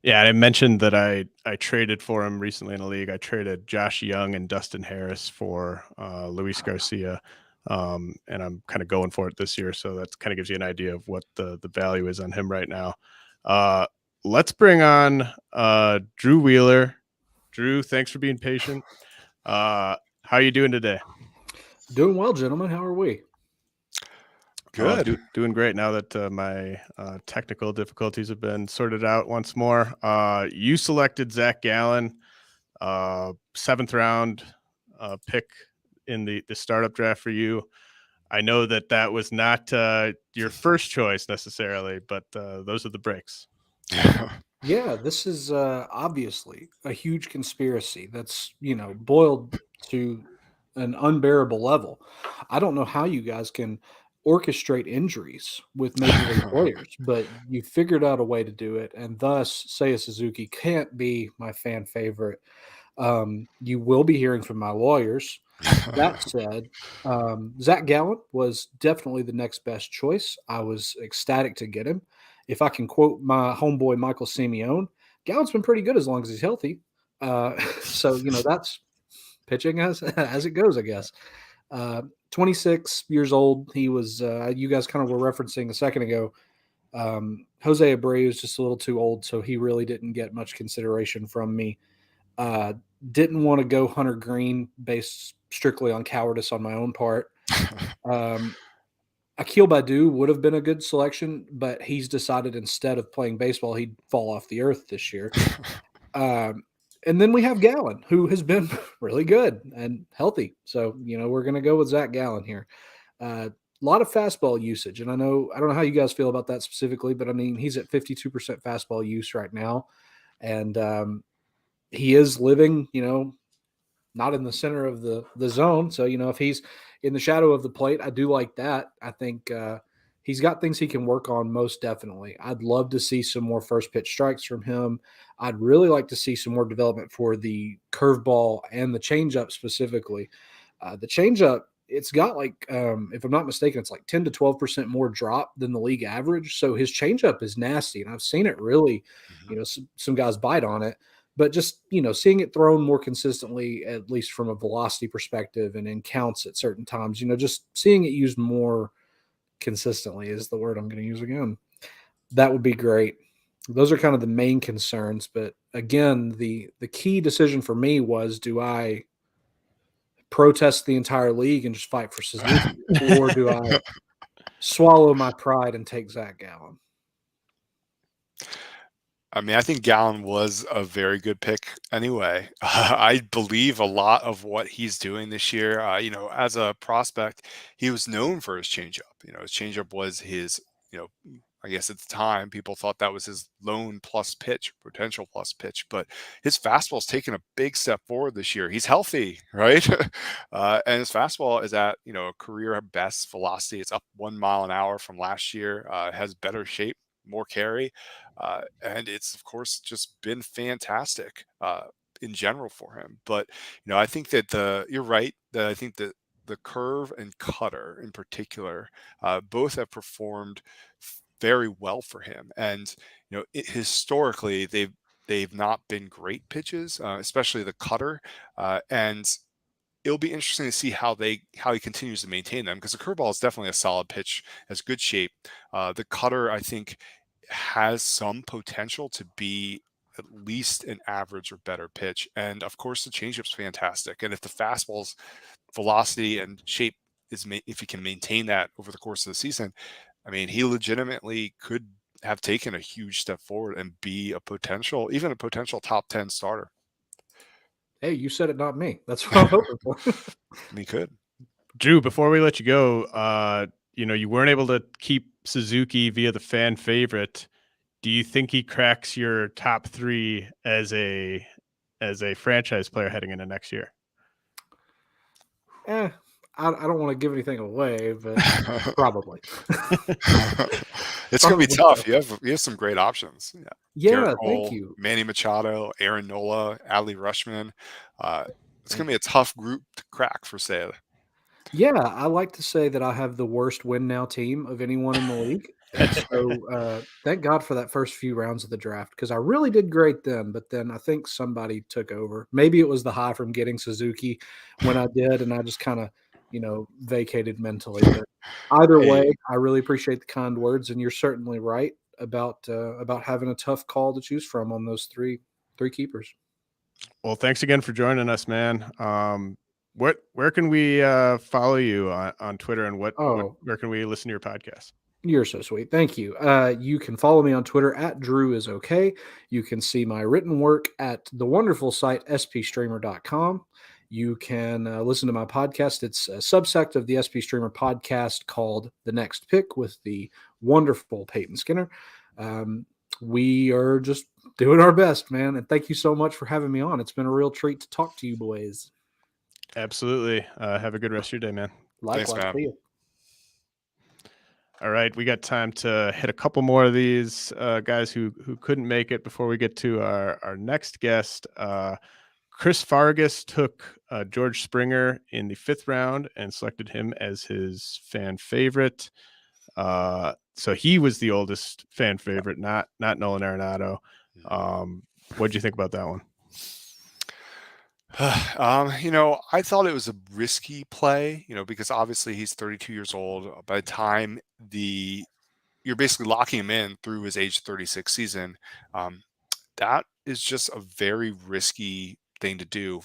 Yeah, I mentioned that I traded for him recently in a league. I traded Josh Young and Dustin Harris for Luis Garcia, and I'm kind of going for it this year. So that kind of gives you an idea of what the value is on him right now. Let's bring on Drew Wheeler. Drew, thanks for being patient. How are you doing today? Doing well, gentlemen. How are we? Good. Doing great now that my technical difficulties have been sorted out once more. You selected Zach Gallen, 7th round pick in the startup draft for you. I know that was not your first choice necessarily, but those are the breaks. Yeah, this is obviously a huge conspiracy that's, boiled to an unbearable level. I don't know how you guys can orchestrate injuries with major league players, but you figured out a way to do it, and thus Seiya Suzuki can't be my fan favorite. You will be hearing from my lawyers. That said, Zach Gallen was definitely the next best choice. I was ecstatic to get him. If I can quote my homeboy Michael Simeone, Gallen's been pretty good as long as he's healthy. So that's pitching as it goes, I guess. 26 years old. He was, you guys kind of were referencing a second ago. Jose Abreu is just a little too old, so he really didn't get much consideration from me. Didn't want to go Hunter Green based strictly on cowardice on my own part. Akil Baddoo would have been a good selection, but he's decided instead of playing baseball, he'd fall off the earth this year. And then we have Gallen, who has been really good and healthy. So, we're going to go with Zach Gallen here. A lot of fastball usage. And I don't know how you guys feel about that specifically, but I mean, he's at 52% fastball use right now. And he is living, not in the center of the zone. So, if he's in the shadow of the plate, I do like that. I think he's got things he can work on most definitely. I'd love to see some more first pitch strikes from him. I'd really like to see some more development for the curveball and the changeup specifically. The changeup it's got like, if I'm not mistaken, it's like 10 to 12% more drop than the league average. So his changeup is nasty, and I've seen it really, some guys bite on it. But just, seeing it thrown more consistently, at least from a velocity perspective and in counts at certain times, just seeing it used more consistently is the word I'm going to use again. That would be great. Those are kind of the main concerns. But again, the key decision for me was, do I protest the entire league and just fight for Suzuki, or do I swallow my pride and take Zach Gallen? I mean, I think Gallen was a very good pick anyway. I believe a lot of what he's doing this year. As a prospect, he was known for his changeup. His changeup was his, I guess at the time, people thought that was his lone plus pitch, potential plus pitch. But his fastball's taken a big step forward this year. He's healthy, right? And his fastball is at, a career best velocity. It's up 1 mile an hour from last year. Has better shape, more carry. And it's, of course, just been fantastic in general for him. But, I think that you're right, that I think that the curve and cutter in particular, both have performed very well for him. And, historically, they've not been great pitches, especially the cutter. And it'll be interesting to see how he continues to maintain them, because the curveball is definitely a solid pitch, has good shape. The cutter, I think, has some potential to be at least an average or better pitch. And of course, the changeup's fantastic. And if the fastball's velocity and shape if he can maintain that over the course of the season, I mean, he legitimately could have taken a huge step forward and be even a potential top 10 starter. Hey, you said it, not me. That's what I'm hoping for. He could. Drew, before we let you go, you weren't able to keep Suzuki via the fan favorite. Do you think he cracks your top 3 as a franchise player heading into next year? I don't want to give anything away, but probably. It's going to be tough. You have some great options. Yeah, Cole, thank you. Manny Machado, Aaron Nola, Adley Rutschman. It's going to be a tough group to crack for Sayre. Yeah, I like to say that I have the worst win now team of anyone in the league. And so thank God for that first few rounds of the draft, because I really did great then. But then I think somebody took over. Maybe it was the high from getting Suzuki when I did, and I just kind of, vacated mentally. But either way, I really appreciate the kind words, and you're certainly right about having a tough call to choose from on those three keepers. Well, thanks again for joining us, man. Where can we follow you on Twitter, and where can we listen to your podcast? You're so sweet. Thank you. You can follow me on Twitter at DrewIsOK. You can see my written work at the wonderful site spstreamer.com. You can listen to my podcast. It's a subsect of the SP Streamer podcast called The Next Pick with the wonderful Peyton Skinner. We are just doing our best, man. And thank you so much for having me on. It's been a real treat to talk to you boys. Absolutely. Have a good rest of your day, man. Likewise. Thanks, man. See you. All right, we got time to hit a couple more of these guys who couldn't make it before we get to our next guest. Chris Fargus took George Springer in the 5th round and selected him as his fan favorite. So he was the oldest fan favorite, not Nolan Arenado. What did you think about that one? I thought it was a risky play, because obviously he's 32 years old. By the time you're basically locking him in through his age 36 season, that is just a very risky thing to do.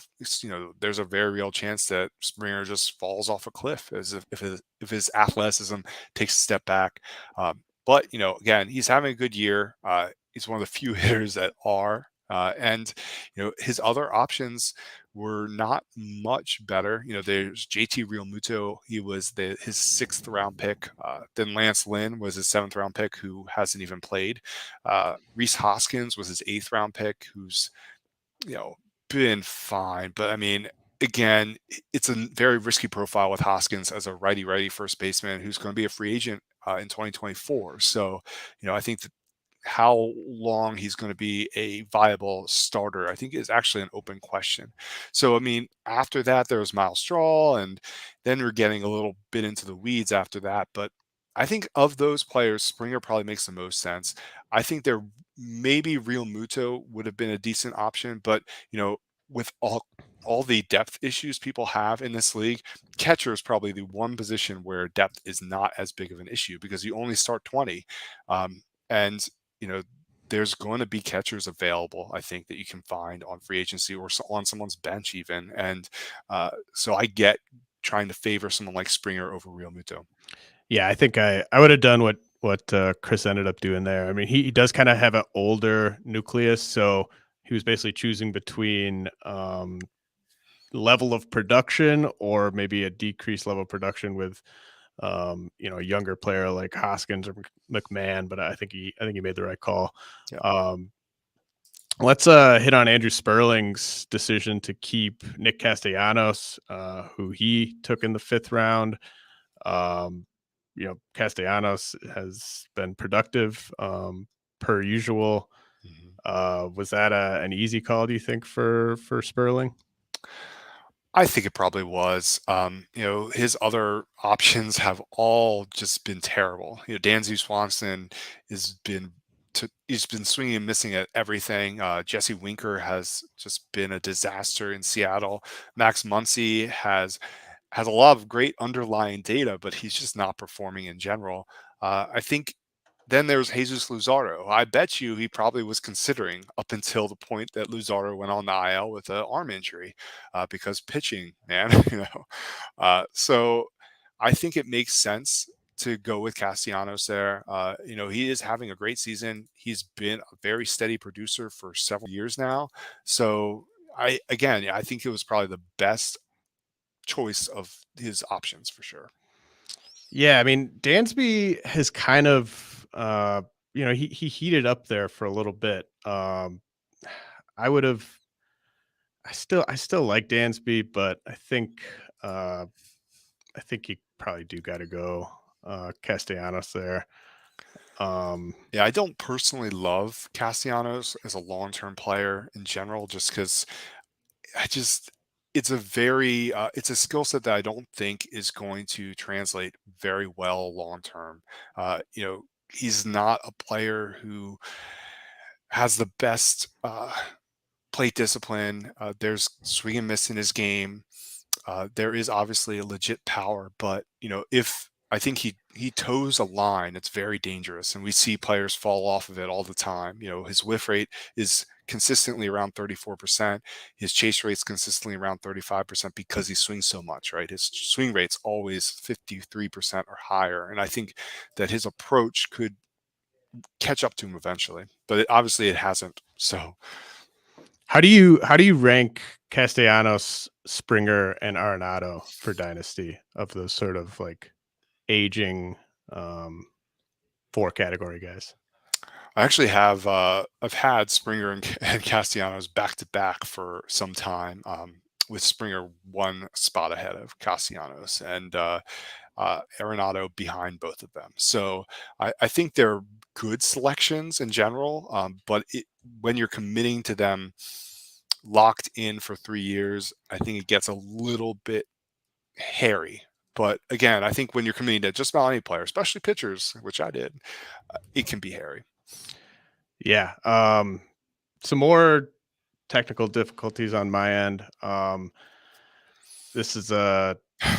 There's a very real chance that Springer just falls off a cliff as if his athleticism takes a step back. But again, he's having a good year. He's one of the few hitters that are. And his other options were not much better. There's JT Realmuto. He was his 6th round pick. Then Lance Lynn was his 7th round pick, who hasn't even played. Rhys Hoskins was his 8th round pick, who's been fine. But I mean, again, it's a very risky profile with Hoskins as a righty first baseman who's going to be a free agent in 2024. So I think that how long he's going to be a viable starter, I think, is actually an open question. So, I mean, after that, there was Miles Straw, and then we're getting a little bit into the weeds after that. But I think of those players, Springer probably makes the most sense. I think there maybe Real Muto would have been a decent option, but with all the depth issues people have in this league, catcher is probably the one position where depth is not as big of an issue because you only start 20. And there's going to be catchers available, I think, that you can find on free agency or on someone's bench even. And so I get trying to favor someone like Springer over Real Muto. Yeah, I think I would have done what Chris ended up doing there. I mean, he does kind of have an older nucleus, so he was basically choosing between level of production or maybe a decreased level of production with a younger player like Hoskins or McMahon, but I think he made the right call. Yeah. Let's hit on Andrew Sperling's decision to keep Nick Castellanos, who he took in the 5th round. Castellanos has been productive per usual. Was that an easy call, do you think, for Sperling? I think it probably was. His other options have all just been terrible. Dansby Swanson he's been swinging and missing at everything. Jesse Winker has just been a disaster in Seattle. Max Muncy has a lot of great underlying data, but he's just not performing in general. I think then there's Jesus Luzardo. I bet you he probably was considering up until the point that Luzardo went on the IL with an arm injury because pitching, man, So I think it makes sense to go with Castellanos there. He is having a great season. He's been a very steady producer for several years now. So I think it was probably the best choice of his options for sure. Yeah, I mean, Dansby has kind of he heated up there for a little bit. I still like Dansby, but I think you probably do got to go Castellanos there. Yeah, I don't personally love Castellanos as a long-term player in general, just because it's a skill set that I don't think is going to translate very well long-term. He's not a player who has the best plate discipline. There's swing and miss in his game. There is obviously a legit power, but if I think he toes a line, it's very dangerous, and we see players fall off of it all the time. His whiff rate is consistently around 34%. His chase rate's consistently around 35% because he swings so much, right? His swing rate's always 53% or higher, and I think that his approach could catch up to him eventually, but obviously it hasn't. So. How do you rank Castellanos, Springer, and Arenado for Dynasty of those sort of like aging 4 category guys? I actually have I've had Springer and Castellanos back to back for some time, with Springer one spot ahead of Castellanos and Arenado behind both of them. So I think they're good selections in general, but when you're committing to them locked in for 3 years, I think it gets a little bit hairy. But again, I think when you're committing to just about any player, especially pitchers, which I did, it can be hairy. Yeah. Some more technical difficulties on my end. This is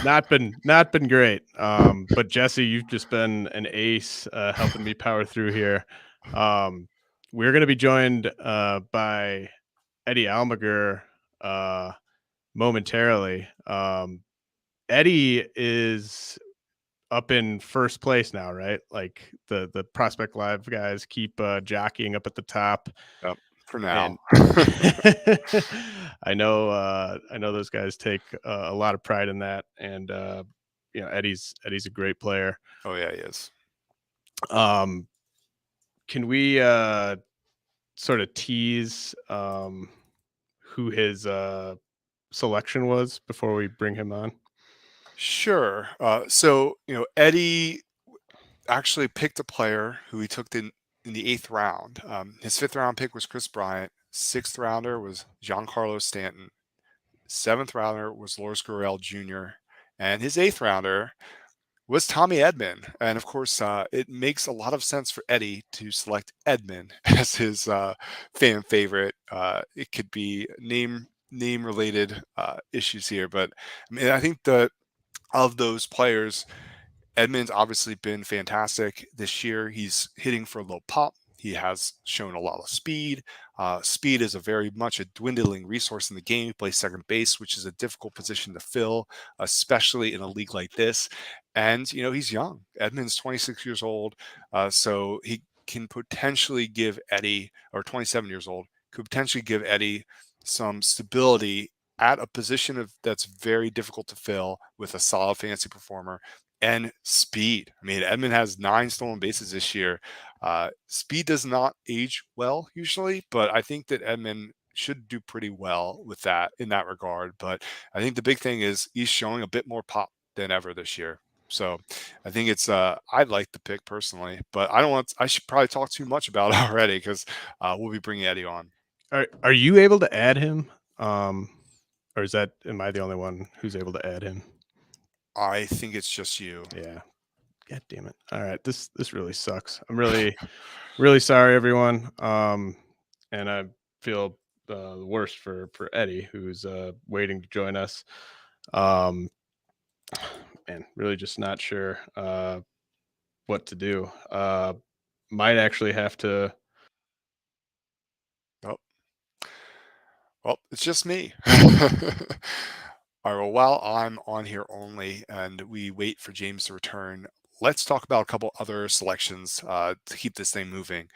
not been great. But Jesse, you've just been an ace helping me power through here. We're going to be joined by Eddie Almaguer momentarily. Eddie is up in first place now, right? Like the Prospect Live guys keep jockeying up at the top. Yep, for now. I know those guys take a lot of pride in that, and Eddie's a great player. Oh yeah, he is. Can we sort of tease who his selection was before we bring him on? Sure. So Eddie actually picked a player who he took in in the 8th round. His 5th round pick was Chris Bryant. 6th rounder was Giancarlo Stanton. 7th rounder was Lourdes Gurriel Jr. And his 8th rounder was Tommy Edman. And of course, it makes a lot of sense for Eddie to select Edman as his fan favorite. It could be name related issues here, but I mean, I think of those players, Edman's obviously been fantastic this year. He's hitting for low pop. He has shown a lot of speed. Speed is a very much a dwindling resource in the game. He plays second base, which is a difficult position to fill, especially in a league like this. And, he's young. Edman's 26 years old. So he can potentially give Eddie, or 27 years old, could potentially give Eddie some stability at a position that's very difficult to fill with a solid fantasy performer. And speed. I mean, Edman has 9 stolen bases this year. Speed does not age well usually, but I think that Edman should do pretty well with that in that regard. But I think the big thing is he's showing a bit more pop than ever this year. So I think it's I'd like the pick personally, but I should probably talk too much about it already because we'll be bringing Eddie on. Are you able to add him? Or am I the only one who's able to add him? I think it's just you. Yeah. God damn it. All right. This really sucks. I'm really, really sorry, everyone. And I feel the worst for Eddie, who's waiting to join us. And really just not sure what to do. Might actually have to. Oh. Well, it's just me. All right, well, while I'm on here only and we wait for James to return, let's talk about a couple other selections to keep this thing moving.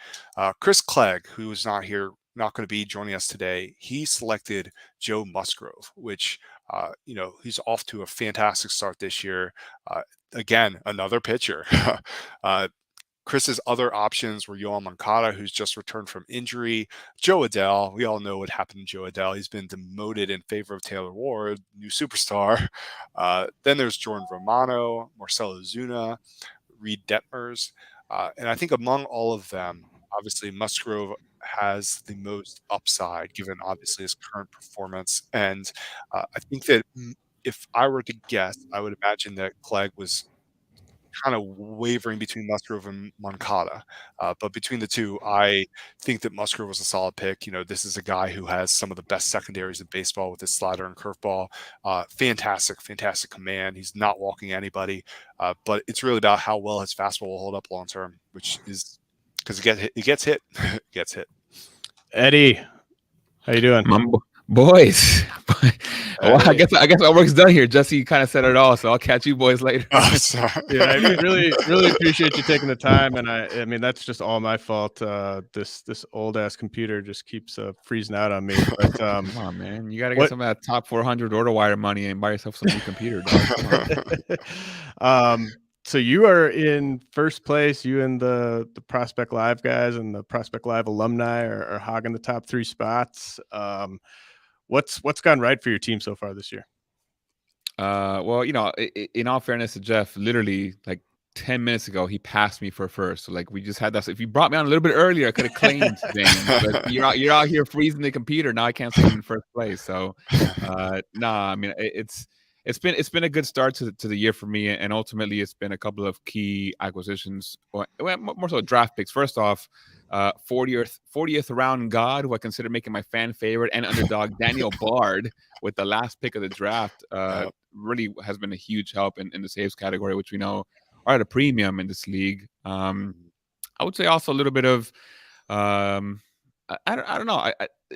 Chris Clegg, who is not going to be joining us today, he selected Joe Musgrove, which, he's off to a fantastic start this year. Again, another pitcher. Chris's other options were Yoel Moncada, who's just returned from injury. Joe Adell, we all know what happened to Joe Adell. He's been demoted in favor of Taylor Ward, new superstar. Then there's Jordan Romano, Marcelo Zuna, Reed Detmers. And I think among all of them, obviously Musgrove has the most upside, given obviously his current performance. And I think that if I were to guess, I would imagine that Clegg was kind of wavering between Musgrove and Moncada. But between the two, I think that Musgrove was a solid pick. This is a guy who has some of the best secondaries in baseball with his slider and curveball. Fantastic command. He's not walking anybody. But it's really about how well his fastball will hold up long term, which is because it gets hit. It gets hit. Eddie, how you doing? Boys. Well, I guess our work's done here. Jesse kind of said it all, so I'll catch you boys later. Oh, sorry. Yeah, I really appreciate you taking the time, and I mean that's just all my fault. This old ass computer just keeps freezing out on me. But come on, man, you got to get some of that top 400 RotoWire money and buy yourself some new computer. So you are in first place. You and the Prospect Live guys and the Prospect Live alumni are hogging the top 3 spots. What's gone right for your team so far this year? Well, in all fairness to Jeff, literally like 10 minutes ago, he passed me for first. So like we just had that. So if you brought me on a little bit earlier, I could have claimed things. But you're out here freezing the computer. Now I can't stay in first place. So I mean it's been a good start to the year for me, and ultimately it's been a couple of key acquisitions, or more so draft picks. First off, 40th round God, who I consider making my fan favorite and underdog, Daniel Bard, with the last pick of the draft, really has been a huge help in the saves category, which we know are at a premium in this league. I would say also a little bit of I don't know.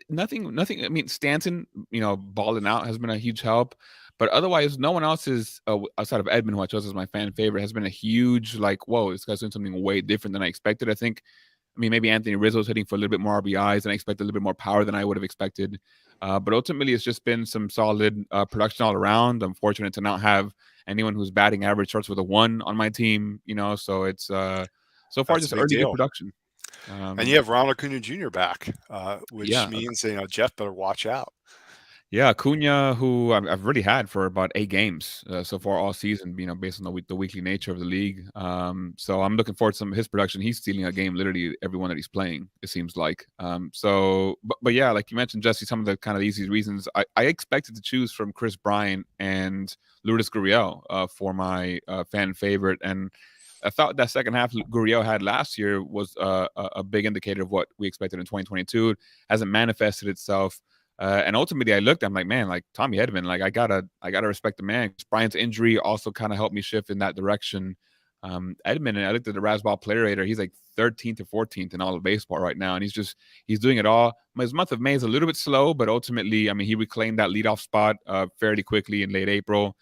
Nothing. I mean, Stanton, balling out has been a huge help. But otherwise, no one else is outside of Edman, who I chose as my fan favorite, has been a huge whoa, this guy's doing something way different than I expected. I mean, maybe Anthony Rizzo's hitting for a little bit more RBIs, and I expected a little bit more power than I would have expected. But ultimately, it's just been some solid production all around. I'm fortunate to not have anyone whose batting average starts with a 1 on my team. So it's so far just early good production. And you have Ronald Acuna Jr. back, which means Jeff better watch out. Yeah, Acuna, who I've already had for about 8 games so far all season, based on the weekly nature of the league. So I'm looking forward to some of his production. He's stealing a game literally every one that he's playing, it seems like. But yeah, like you mentioned, Jesse, some of the kind of easy reasons. I expected to choose from Chris Bryant and Lourdes Gurriel for my fan favorite. And I thought that second half Gurriel had last year was a big indicator of what we expected in 2022. It hasn't manifested itself. And ultimately, I looked. I'm like, man, like Tommy Edman, like I gotta respect the man. Bryant's injury also kind of helped me shift in that direction. Edman, and I looked at the Razzball player rater. He's like 13th or 14th in all of baseball right now, and he's doing it all. His month of May is a little bit slow, but ultimately, I mean, he reclaimed that leadoff spot fairly quickly in late April.